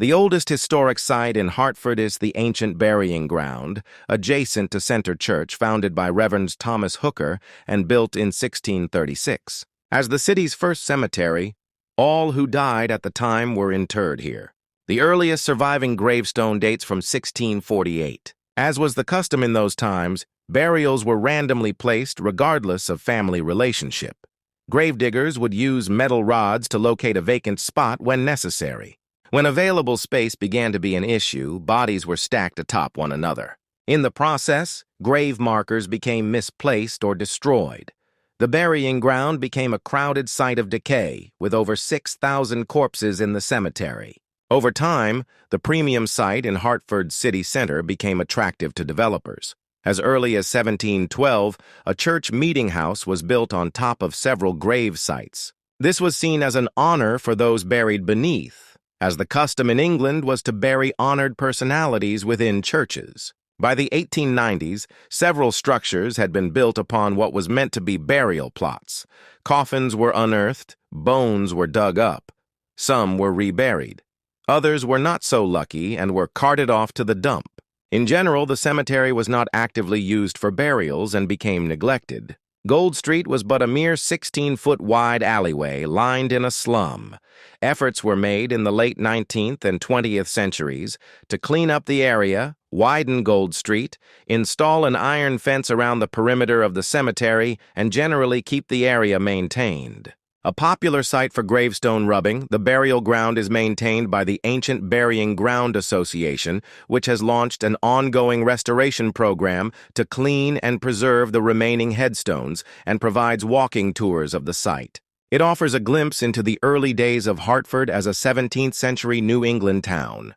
The oldest historic site in Hartford is the ancient burying ground, adjacent to Center Church, founded by Reverend Thomas Hooker and built in 1636. As the city's first cemetery, all who died at the time were interred here. The earliest surviving gravestone dates from 1648. As was the custom in those times, burials were randomly placed regardless of family relationship. Gravediggers would use metal rods to locate a vacant spot when necessary. When available space began to be an issue, bodies were stacked atop one another. In the process, grave markers became misplaced or destroyed. The burying ground became a crowded site of decay, with over 6,000 corpses in the cemetery. Over time, the premium site in Hartford city center became attractive to developers. As early as 1712, a church meeting house was built on top of several grave sites. This was seen as an honor for those buried beneath, as the custom in England was to bury honored personalities within churches. By the 1890s, several structures had been built upon what was meant to be burial plots. Coffins were unearthed, bones were dug up. Some were reburied. Others were not so lucky and were carted off to the dump. In general, the cemetery was not actively used for burials and became neglected. Gold Street was but a mere 16-foot wide alleyway lined in a slum. Efforts were made in the late 19th and 20th centuries to clean up the area, widen Gold Street, install an iron fence around the perimeter of the cemetery, and generally keep the area maintained. A popular site for gravestone rubbing, the burial ground is maintained by the Ancient Burying Ground Association, which has launched an ongoing restoration program to clean and preserve the remaining headstones and provides walking tours of the site. It offers a glimpse into the early days of Hartford as a 17th-century New England town.